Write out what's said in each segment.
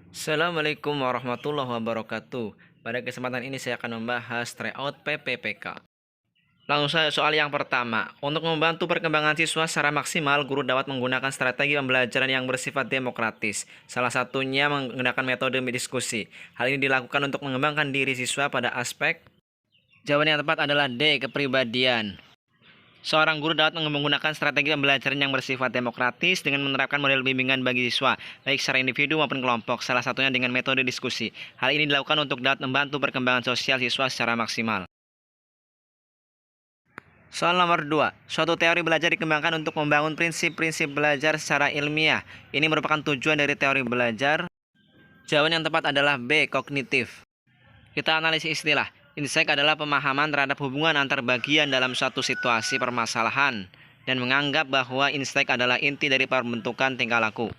Assalamualaikum warahmatullahi wabarakatuh. Pada kesempatan ini saya akan membahas tryout PPPK. Langsung saja soal yang pertama. Untuk membantu perkembangan siswa secara maksimal, guru dapat menggunakan strategi pembelajaran yang bersifat demokratis. Salah satunya menggunakan metode diskusi. Hal ini dilakukan untuk mengembangkan diri siswa pada aspek. Jawaban yang tepat adalah D, kepribadian. Seorang guru dapat menggunakan strategi pembelajaran yang bersifat demokratis dengan menerapkan model bimbingan bagi siswa, baik secara individu maupun kelompok, salah satunya dengan metode diskusi. Hal ini dilakukan untuk dapat membantu perkembangan sosial siswa secara maksimal. Soal nomor 2. Suatu teori belajar dikembangkan untuk membangun prinsip-prinsip belajar secara ilmiah. Ini merupakan tujuan dari teori belajar. Jawaban yang tepat adalah B, kognitif. Kita analisis istilah. Insight adalah pemahaman terhadap hubungan antar bagian dalam suatu situasi permasalahan dan menganggap bahwa insight adalah inti dari pembentukan tingkah laku.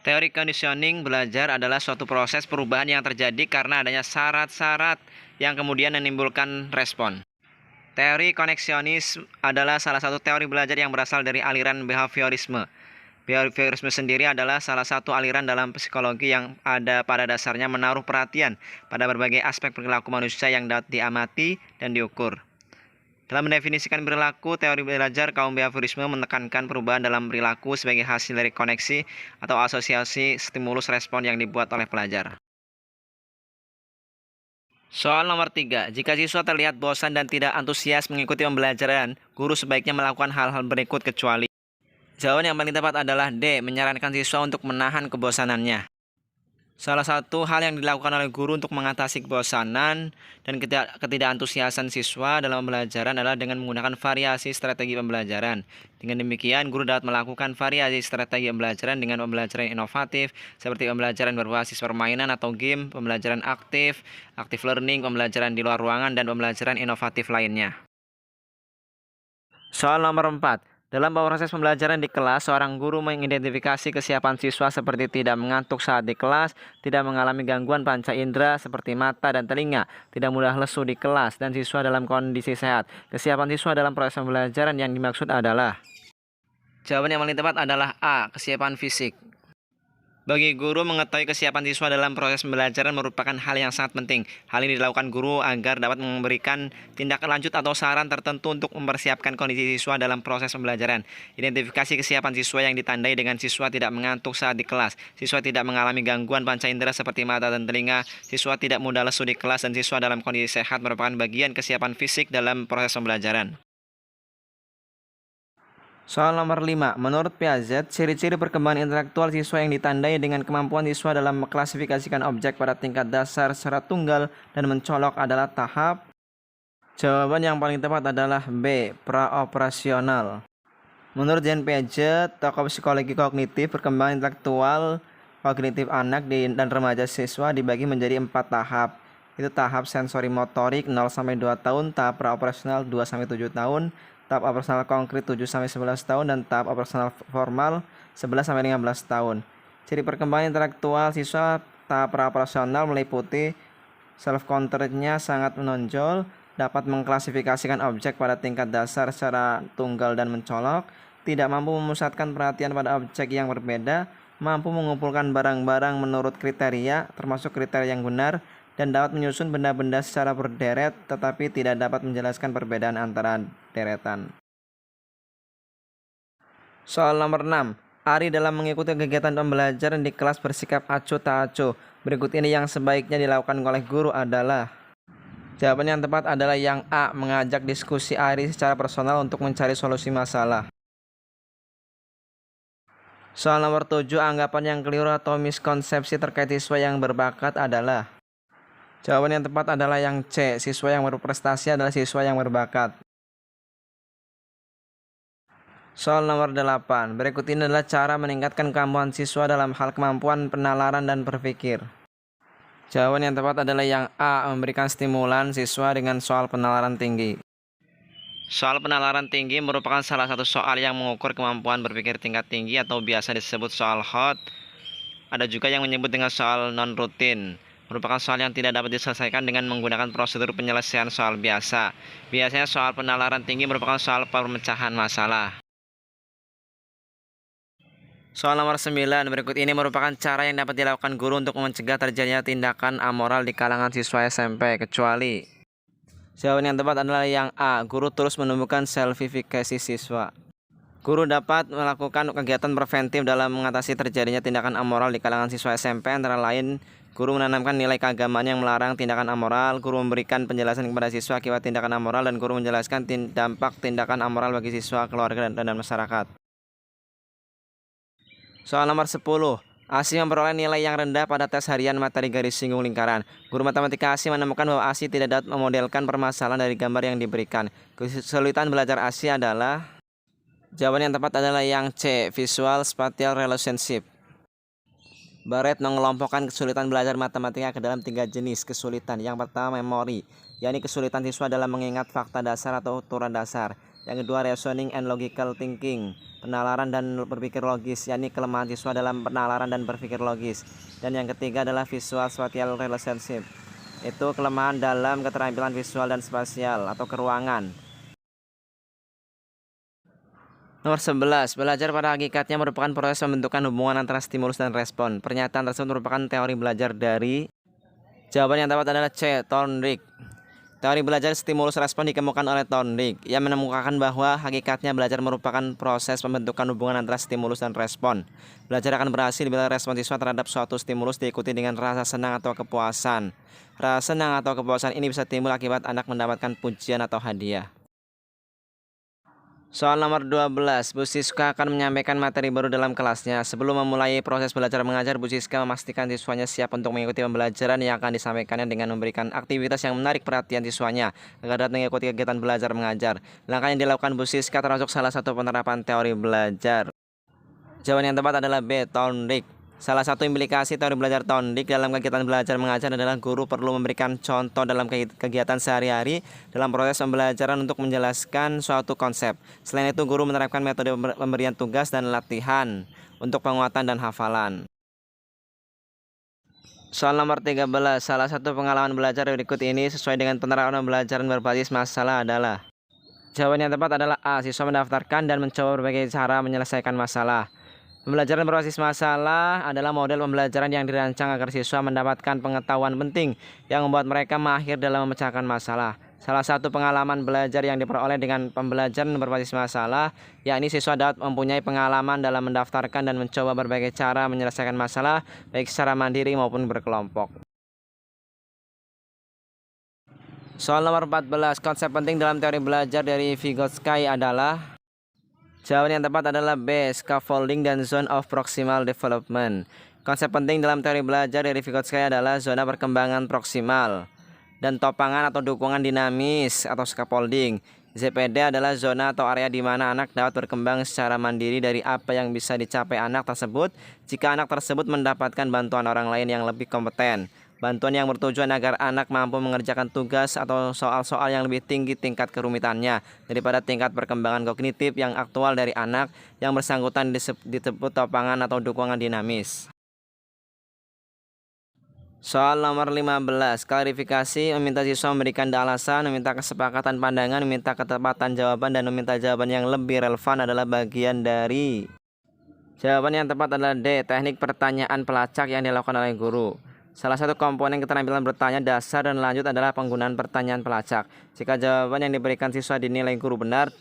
Teori conditioning belajar adalah suatu proses perubahan yang terjadi karena adanya syarat-syarat yang kemudian menimbulkan respon. Teori koneksionis adalah salah satu teori belajar yang berasal dari aliran behaviorisme. Behaviorisme sendiri adalah salah satu aliran dalam psikologi yang ada pada dasarnya menaruh perhatian pada berbagai aspek perilaku manusia yang dapat diamati dan diukur. Dalam mendefinisikan perilaku, teori belajar kaum behaviorisme menekankan perubahan dalam perilaku sebagai hasil dari koneksi atau asosiasi stimulus respon yang dibuat oleh pelajar. Soal nomor 3. Jika siswa terlihat bosan dan tidak antusias mengikuti pembelajaran, guru sebaiknya melakukan hal-hal berikut kecuali. Jawaban yang paling tepat adalah D, menyarankan siswa untuk menahan kebosanannya. Salah satu hal yang dilakukan oleh guru untuk mengatasi kebosanan dan ketidakantusiasan siswa dalam pembelajaran adalah dengan menggunakan variasi strategi pembelajaran. Dengan demikian, guru dapat melakukan variasi strategi pembelajaran dengan pembelajaran inovatif, seperti pembelajaran berbasis permainan atau game, pembelajaran aktif, active learning, pembelajaran di luar ruangan, dan pembelajaran inovatif lainnya. Soal nomor 4. Dalam proses pembelajaran di kelas, seorang guru mengidentifikasi kesiapan siswa seperti tidak mengantuk saat di kelas, tidak mengalami gangguan panca indera seperti mata dan telinga, tidak mudah lesu di kelas, dan siswa dalam kondisi sehat. Kesiapan siswa dalam proses pembelajaran yang dimaksud adalah. Jawaban yang paling tepat adalah A, kesiapan fisik. Bagi guru, mengetahui kesiapan siswa dalam proses pembelajaran merupakan hal yang sangat penting. Hal ini dilakukan guru agar dapat memberikan tindak lanjut atau saran tertentu untuk mempersiapkan kondisi siswa dalam proses pembelajaran. Identifikasi kesiapan siswa yang ditandai dengan siswa tidak mengantuk saat di kelas, siswa tidak mengalami gangguan panca indera seperti mata dan telinga, siswa tidak mudah lesu di kelas, dan siswa dalam kondisi sehat merupakan bagian kesiapan fisik dalam proses pembelajaran. Soal nomor 5. Menurut Piaget, ciri-ciri perkembangan intelektual siswa yang ditandai dengan kemampuan siswa dalam mengklasifikasikan objek pada tingkat dasar secara tunggal dan mencolok adalah tahap. Jawaban yang paling tepat adalah B, praoperasional. Menurut Jean Piaget, tokoh psikologi kognitif, perkembangan intelektual kognitif anak dan remaja siswa dibagi menjadi 4 tahap. Itu tahap sensori motorik 0-2 tahun, tahap praoperasional 2-7 tahun, tahap operasional konkret 7-11 tahun, dan tahap operasional formal 11-15 tahun. Ciri perkembangan intelektual siswa tahap praoperasional meliputi self-control-nya sangat menonjol, dapat mengklasifikasikan objek pada tingkat dasar secara tunggal dan mencolok, tidak mampu memusatkan perhatian pada objek yang berbeda, mampu mengumpulkan barang-barang menurut kriteria, termasuk kriteria yang benar, dan dapat menyusun benda-benda secara berderet tetapi tidak dapat menjelaskan perbedaan antara deretan. Soal nomor 6. Ari dalam mengikuti kegiatan pembelajaran di kelas bersikap acuh tak acuh. Berikut ini yang sebaiknya dilakukan oleh guru adalah. Jawaban yang tepat adalah yang A, mengajak diskusi Ari secara personal untuk mencari solusi masalah. Soal nomor 7. Anggapan yang keliru atau miskonsepsi terkait siswa yang berbakat adalah. Jawaban yang tepat adalah yang C, siswa yang berprestasi adalah siswa yang berbakat. Soal nomor 8. Berikut ini adalah cara meningkatkan kemampuan siswa dalam hal kemampuan penalaran dan berpikir. Jawaban yang tepat adalah yang A, memberikan stimulan siswa dengan soal penalaran tinggi. Soal penalaran tinggi merupakan salah satu soal yang mengukur kemampuan berpikir tingkat tinggi atau biasa disebut soal hot. Ada juga yang menyebut dengan soal non-rutin. Merupakan soal yang tidak dapat diselesaikan dengan menggunakan prosedur penyelesaian soal biasa. Biasanya soal penalaran tinggi merupakan soal pemecahan masalah. Soal nomor 9, berikut ini merupakan cara yang dapat dilakukan guru untuk mencegah terjadinya tindakan amoral di kalangan siswa SMP, kecuali. Jawaban yang tepat adalah yang A. Guru terus menumbuhkan selfifikasi siswa. Guru dapat melakukan kegiatan preventif dalam mengatasi terjadinya tindakan amoral di kalangan siswa SMP, antara lain guru menanamkan nilai keagamaan yang melarang tindakan amoral, guru memberikan penjelasan kepada siswa akibat tindakan amoral, dan guru menjelaskan dampak tindakan amoral bagi siswa, keluarga, dan masyarakat. Soal nomor 10. ASI memperoleh nilai yang rendah pada tes harian materi garis singgung lingkaran. Guru matematika ASI menemukan bahwa ASI tidak dapat memodelkan permasalahan dari gambar yang diberikan. Kesulitan belajar ASI adalah. Jawaban yang tepat adalah yang C. Visual Spatial Relationship. Barrett mengelompokkan kesulitan belajar matematika ke dalam 3 jenis kesulitan. Yang pertama memori, yakni kesulitan siswa dalam mengingat fakta dasar atau turunan dasar. Yang kedua reasoning and logical thinking, penalaran dan berpikir logis, yakni kelemahan siswa dalam penalaran dan berpikir logis. Dan yang ketiga adalah visual spatial relationship, itu kelemahan dalam keterampilan visual dan spasial atau keruangan. Nomor 11. Belajar pada hakikatnya merupakan proses pembentukan hubungan antara stimulus dan respon. Pernyataan tersebut merupakan teori belajar dari. Jawaban yang tepat adalah C. Thorndike. Teori belajar stimulus respon dikemukakan oleh Thorndike. Ia menemukan bahwa hakikatnya belajar merupakan proses pembentukan hubungan antara stimulus dan respon. Belajar akan berhasil bila respon siswa terhadap suatu stimulus diikuti dengan rasa senang atau kepuasan. Rasa senang atau kepuasan ini bisa timbul akibat anak mendapatkan pujian atau hadiah. Soal nomor 12, Bu Siska akan menyampaikan materi baru dalam kelasnya. Sebelum memulai proses belajar mengajar, Bu Siska memastikan siswanya siap untuk mengikuti pembelajaran yang akan disampaikannya dengan memberikan aktivitas yang menarik perhatian siswanya agar dapat mengikuti kegiatan belajar mengajar. Langkah yang dilakukan Bu Siska termasuk salah satu penerapan teori belajar. Jawaban yang tepat adalah B. Thorndike. Salah satu implikasi teori belajar Thorndike dalam kegiatan belajar mengajar adalah guru perlu memberikan contoh dalam kegiatan sehari-hari dalam proses pembelajaran untuk menjelaskan suatu konsep. Selain itu, guru menerapkan metode pemberian tugas dan latihan untuk penguatan dan hafalan. Soal nomor 13. Salah satu pengalaman belajar berikut ini sesuai dengan penerapan pembelajaran berbasis masalah adalah. Jawaban yang tepat adalah A. Siswa mendaftarkan dan mencoba berbagai cara menyelesaikan masalah. Pembelajaran berbasis masalah adalah model pembelajaran yang dirancang agar siswa mendapatkan pengetahuan penting yang membuat mereka mahir dalam memecahkan masalah. Salah satu pengalaman belajar yang diperoleh dengan pembelajaran berbasis masalah, yakni siswa dapat mempunyai pengalaman dalam mendaftarkan dan mencoba berbagai cara menyelesaikan masalah, baik secara mandiri maupun berkelompok. Soal nomor 14, konsep penting dalam teori belajar dari Vygotsky adalah. Jawaban yang tepat adalah B. Scaffolding dan Zone of Proximal Development. Konsep penting dalam teori belajar dari Vygotsky adalah zona perkembangan proksimal dan topangan atau dukungan dinamis atau scaffolding. ZPD adalah zona atau area di mana anak dapat berkembang secara mandiri dari apa yang bisa dicapai anak tersebut jika anak tersebut mendapatkan bantuan orang lain yang lebih kompeten. Bantuan yang bertujuan agar anak mampu mengerjakan tugas atau soal-soal yang lebih tinggi tingkat kerumitannya daripada tingkat perkembangan kognitif yang aktual dari anak yang bersangkutan disebut topangan atau dukungan dinamis. Soal nomor 15, klarifikasi, meminta siswa memberikan alasan, meminta kesepakatan pandangan, meminta ketepatan jawaban, dan meminta jawaban yang lebih relevan adalah bagian dari. Jawaban yang tepat adalah D. Teknik pertanyaan pelacak yang dilakukan oleh guru. Salah satu komponen keterampilan bertanya dasar dan lanjut adalah penggunaan pertanyaan pelacak. Jika jawaban yang diberikan siswa dinilai guru benar,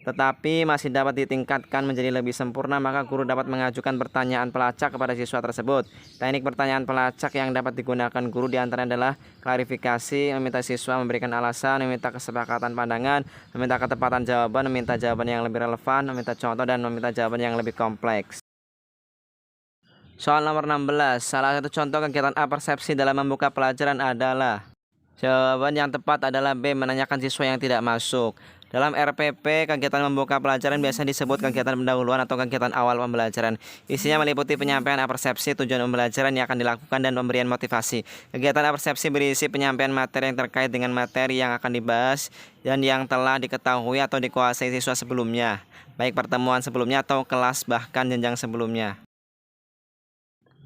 tetapi masih dapat ditingkatkan menjadi lebih sempurna, maka guru dapat mengajukan pertanyaan pelacak kepada siswa tersebut. Teknik pertanyaan pelacak yang dapat digunakan guru diantaranya adalah klarifikasi, meminta siswa memberikan alasan, meminta kesepakatan pandangan, meminta ketepatan jawaban, meminta jawaban yang lebih relevan, meminta contoh, dan meminta jawaban yang lebih kompleks. Soal nomor 16, salah satu contoh kegiatan apersepsi dalam membuka pelajaran adalah. Jawaban yang tepat adalah B. Menanyakan siswa yang tidak masuk. Dalam RPP, kegiatan membuka pelajaran biasa disebut kegiatan pendahuluan atau kegiatan awal pembelajaran. Isinya meliputi penyampaian apersepsi, tujuan pembelajaran yang akan dilakukan, dan pemberian motivasi. Kegiatan apersepsi berisi penyampaian materi yang terkait dengan materi yang akan dibahas dan yang telah diketahui atau dikuasai siswa sebelumnya, baik pertemuan sebelumnya atau kelas bahkan jenjang sebelumnya.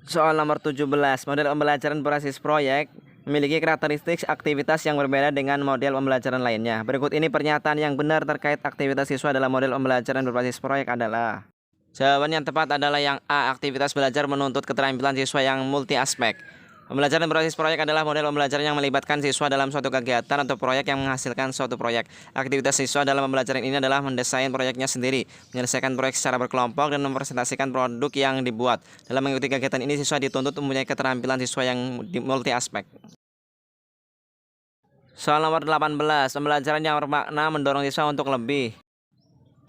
Soal nomor 17, model pembelajaran berbasis proyek memiliki karakteristik aktivitas yang berbeda dengan model pembelajaran lainnya. Berikut ini pernyataan yang benar terkait aktivitas siswa dalam model pembelajaran berbasis proyek adalah. Jawaban yang tepat adalah yang A. Aktivitas belajar menuntut keterampilan siswa yang multi aspek. Pembelajaran berbasis proyek adalah model pembelajaran yang melibatkan siswa dalam suatu kegiatan atau proyek yang menghasilkan suatu proyek. Aktivitas siswa dalam pembelajaran ini adalah mendesain proyeknya sendiri, menyelesaikan proyek secara berkelompok, dan mempresentasikan produk yang dibuat. Dalam mengikuti kegiatan ini, siswa dituntut mempunyai keterampilan siswa yang multi aspek. Soal nomor 18, pembelajaran yang bermakna mendorong siswa untuk lebih.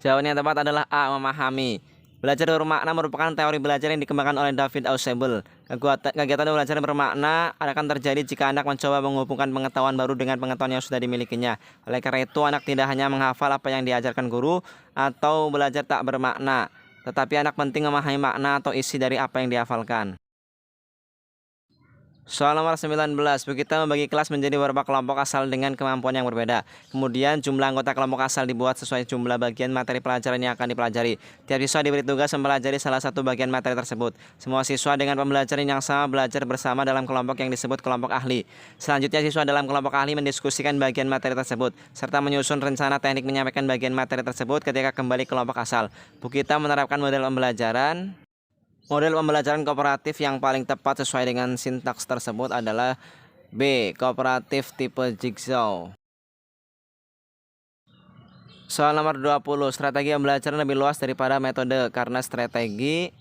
Jawaban yang tepat adalah A. Memahami. Belajar bermakna merupakan teori belajar yang dikembangkan oleh David Ausubel. Kegiatan belajar bermakna akan terjadi jika anak mencoba menghubungkan pengetahuan baru dengan pengetahuan yang sudah dimilikinya. Oleh karena itu, anak tidak hanya menghafal apa yang diajarkan guru atau belajar tak bermakna, tetapi anak penting memahami makna atau isi dari apa yang dihafalkan. Soal nomor 19, kita membagi kelas menjadi beberapa kelompok asal dengan kemampuan yang berbeda. Kemudian jumlah anggota kelompok asal dibuat sesuai jumlah bagian materi pelajaran yang akan dipelajari. Tiap siswa diberi tugas mempelajari salah satu bagian materi tersebut. Semua siswa dengan pembelajaran yang sama belajar bersama dalam kelompok yang disebut kelompok ahli. Selanjutnya siswa dalam kelompok ahli mendiskusikan bagian materi tersebut, serta menyusun rencana teknik menyampaikan bagian materi tersebut ketika kembali ke kelompok asal. Bu Kita menerapkan model pembelajaran kooperatif yang paling tepat sesuai dengan sintaks tersebut adalah B. Kooperatif tipe jigsaw. Soal nomor 20, strategi pembelajaran lebih luas daripada metode karena strategi.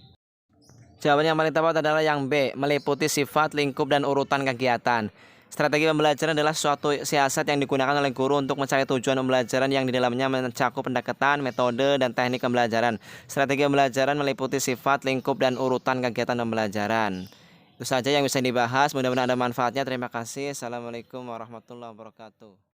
Jawaban yang paling tepat adalah yang B. Meliputi sifat, lingkup, dan urutan kegiatan. Strategi pembelajaran adalah suatu siasat yang digunakan oleh guru untuk mencari tujuan pembelajaran yang di dalamnya mencakup pendekatan, metode, dan teknik pembelajaran. Strategi pembelajaran meliputi sifat, lingkup, dan urutan kegiatan pembelajaran. Itu saja yang bisa dibahas. Mudah-mudahan ada manfaatnya. Terima kasih. Assalamualaikum warahmatullahi wabarakatuh.